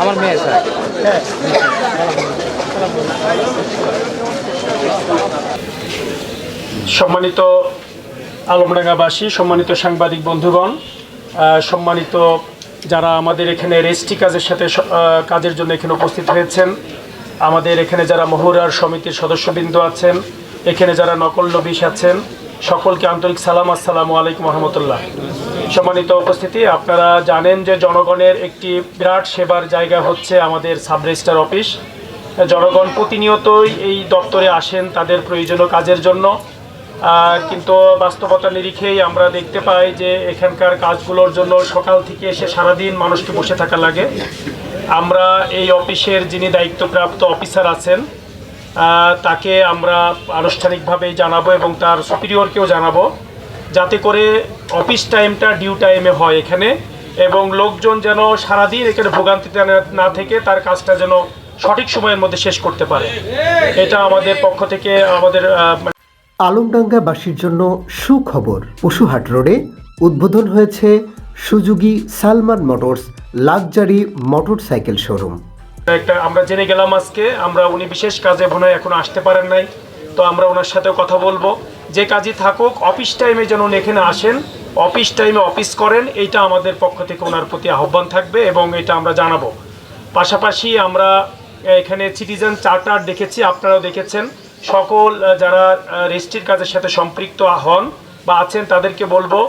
আমার মেয়ে স্যার। হ্যাঁ। সম্মানিত আলমডাঙ্গাবাসী, সম্মানিত সাংবাদিক বন্ধুগণ, সম্মানিত যারা আমাদের এখানে রেজিস্ট্রি কাজের জন্য এখানে উপস্থিত হয়েছেন, আমাদের এখানে যারা মহুরার সমিতির সদস্যবৃন্দ আছেন, এখানে যারা নকল নবিশ আছেন, সকলকে আন্তরিক সালাম, আসসালামু আলাইকুম রহমতুল্লাহ। সম্মানিত উপস্থিতি, আপনারা জানেন যে জনগণের একটি বিরাট সেবার জায়গা হচ্ছে আমাদের সাব রেজিস্ট্রার অফিস। জনগণ প্রতিনিয়তই এই দপ্তরে আসেন তাদের প্রয়োজনীয় কাজের জন্য, কিন্তু বাস্তবতা নিরিখেই আমরা দেখতে পাই যে এখানকার কাজগুলোর জন্য সকাল থেকে এসে সারাদিন মানুষকে বসে থাকা লাগে। আমরা এই অফিসের যিনি দায়িত্বপ্রাপ্ত অফিসার আছেন তাকে আমরা আনুষ্ঠানিকভাবেই জানাবো এবং তার সুপিরিয়রকেও জানাবো, যাতে করে অফিস টাইমটা ডিউ টাইমে হয় এখানে, এবং লোকজন যেন সারাদিন এখানে ভোগান্তিতে না থেকে তার কাজটা যেন সঠিক সময়ের মধ্যে শেষ করতে পারে। এটা আমাদের পক্ষ থেকে আমাদের আলমডাঙ্গাবাসীর জন্য সুখবর। পশুহাট রোডে উদ্বোধন হয়েছে Suzuki Salman motors luxury motorcycle showroom. আমরা জেনে গেলাম আজকে, উনি বিশেষ কাজে মনে হয় এখনো আসতে পারেন নাই, তো আমরা ওনার সাথেও কথা বলবো। যে কাজই থাকুক অফিস টাইমে যেন উনি এখানে আসেন, অফিস টাইমে অফিস করেন, এইটা আমাদের পক্ষ থেকে ওনার প্রতি আহ্বান থাকবে এবং এটা আমরা জানাবো। পাশাপাশি আমরা এখানে সিটিজেন চার্টার দেখেছি, আপনারাও দেখেছেন। সকল যারা রেজিস্ট্রির কাজের সাথে সম্পৃক্ত হন বা আছেন তাদেরকে বলবো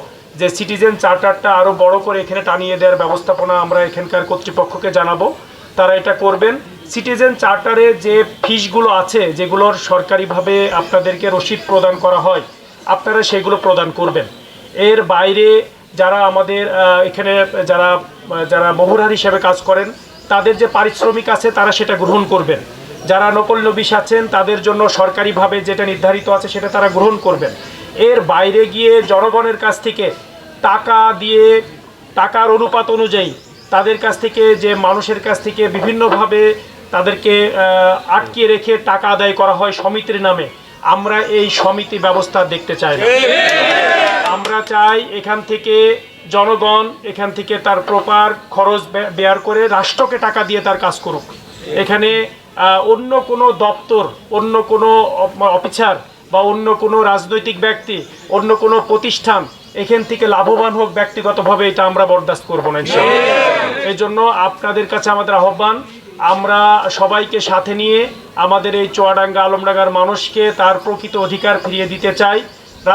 যে সিটিজেন চার্টারটা আরও বড় করে এখানে টানিয়ে দেওয়ার ব্যবস্থাপনা আমরা এখানকার কর্তৃপক্ষকে জানাবো, তারা এটা করবেন। সিটিজেন চার্টারে যে ফিসগুলো আছে, যেগুলোর সরকারিভাবে আপনাদেরকে রসিদ প্রদান করা হয়, আপনারা সেগুলো প্রদান করবেন। এর বাইরে যারা আমাদের এখানে যারা মহুরার হিসেবে কাজ করেন তাদের যে পারিশ্রমিক আছে তারা সেটা গ্রহণ করবেন। যারা নকল নবিশ আছেন তাদের জন্য সরকারিভাবে যেটা নির্ধারিত আছে সেটা তারা গ্রহণ করবেন। এর বাইরে গিয়ে জনগণের কাছ থেকে টাকা দিয়ে, টাকার অনুপাত অনুযায়ী তাদের কাছ থেকে, যে মানুষের কাছ থেকে বিভিন্নভাবে তাদেরকে আটকিয়ে রেখে টাকা আদায় করা হয় সমিতির নামে, আমরা এই সমিতি ব্যবস্থা দেখতে চাই না। আমরা চাই এখান থেকে জনগণ এখান থেকে তার প্রপার খরচ বেয়ার করে রাষ্ট্রকে টাকা দিয়ে তার কাজ করুক। এখানে অন্য কোনো দপ্তর, অন্য কোনো অফিসার বা অন্য কোনো রাজনৈতিক ব্যক্তি, অন্য কোনো প্রতিষ্ঠান এখান থেকে লাভবান হোক ব্যক্তিগতভাবে, এটা আমরা বরদাস্ত করবো না ইনশাআল্লাহ। এই জন্য আপনাদের কাছে আমাদের আহ্বান, আমরা সবাইকে সাথে নিয়ে আমাদের এই চুয়াডাঙ্গা আলমডাঙ্গার মানুষকে তার প্রকৃত অধিকার ফিরিয়ে দিতে চাই।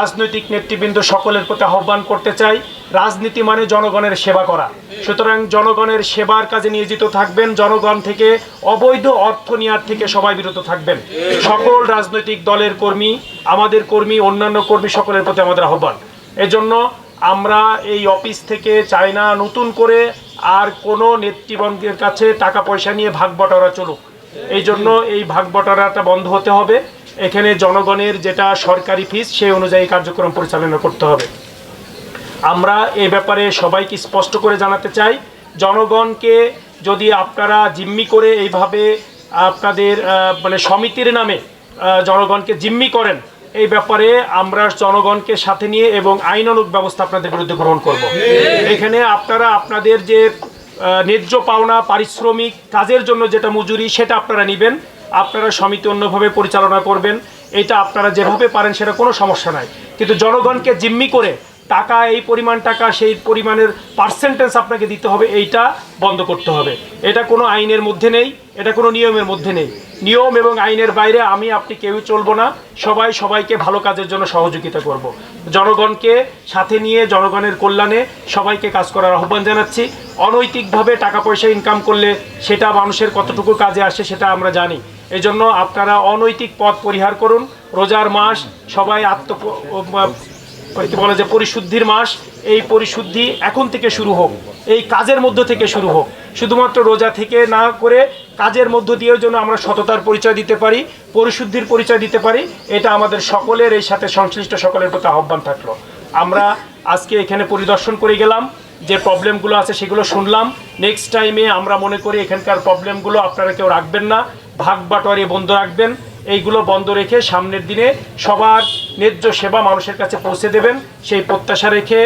রাজনৈতিক নেতৃবৃন্দ সকলের প্রতি আহ্বান করতে চাই, রাজনীতি মানে জনগণের সেবা করা, সুতরাং জনগণের সেবার কাজে নিয়োজিত থাকবেন। জনগণ থেকে অবৈধ অর্থ নেওয়ার থেকে সবাই বিরত থাকবেন। সকল রাজনৈতিক দলের কর্মী, আমাদের কর্মী, অন্যান্য কর্মী সকলের প্রতি আমাদের আহ্বান। এজন্য আমরা এই অফিস থেকে চাই না নতুন করে আর কোনো নেতৃবৃন্দের কাছে টাকা পয়সা নিয়ে ভাগ বটারা চলুক। এই জন্য এই ভাগ বটারাটা বন্ধ হতে হবে। এখানে জনগণের যেটা সরকারি ফিস সেই অনুযায়ী কার্যক্রম পরিচালনা করতে হবে। আমরা এই ব্যাপারে সবাইকে স্পষ্ট করে জানাতে চাই, জনগণকে যদি আপনারা জিম্মি করে এইভাবে আপনাদের মানে সমিতির নামে জনগণকে জিম্মি করেন, এই ব্যাপারে আমরা জনগণকে সাথে নিয়ে এবং আইনানুগ ব্যবস্থা আপনাদের বিরুদ্ধে গ্রহণ করব। এখানে আপনারা আপনাদের যে ন্যায্য পাওনা পারিশ্রমিক, কাজের জন্য যেটা মজুরি, সেটা আপনারা নেবেন, আপনারা সমিতি অন্যভাবে পরিচালনা করবেন। এটা আপনারা যেভাবে পারেন সেটা কোনো সমস্যা নাই, কিন্তু জনগণকে জিম্মি করে টাকা, এই পরিমাণ টাকা সেই পরিমাণের পার্সেন্টেজ আপনাকে দিতে হবে, এইটা বন্ধ করতে হবে। এটা কোনো আইনের মধ্যে নেই, এটা কোনো নিয়মের মধ্যে নেই। নিয়ম এবং আইনের বাইরে আমি আপনি কেউই চলবো না। সবাই সবাইকে ভালো কাজের জন্য সহযোগিতা করব। জনগণকে সাথে নিয়ে জনগণের কল্যাণে সবাইকে কাজ করার আহ্বান জানাচ্ছি। অনৈতিকভাবে টাকা পয়সা ইনকাম করলে সেটা মানুষের কতটুকু কাজে আসে সেটা আমরা জানি। এই জন্য আপনারা অনৈতিক পথ পরিহার করুন। রোজার মাস, সবাই বলে যে পরিশুদ্ধির মাস, এই পরিশুদ্ধি এখন থেকে শুরু হোক, এই কাজের মধ্য থেকে শুরু হোক। শুধুমাত্র রোজা থেকে না করে কাজের মধ্য দিয়েও যেন আমরা সততার পরিচয় দিতে পারি, পরিশুদ্ধির পরিচয় দিতে পারি, এটা আমাদের সকলের, এই সাথে সংশ্লিষ্ট সকলের প্রতি আহ্বান থাকলো। আমরা আজকে এখানে পরিদর্শন করে গেলাম, যে প্রবলেমগুলো আছে সেগুলো শুনলাম। নেক্সট টাইমে আমরা মনে করি এখানকার প্রবলেমগুলো আপনারা কেউ রাখবেন না, ভাগ বাটোয়ারি বন্ধ রাখবেন। এইগুলো বন্ধ রেখে সামনের দিনে সবার ন্যায্য সেবা মানুষের কাছে পৌঁছে দেবেন, সেই প্রত্যাশা রেখে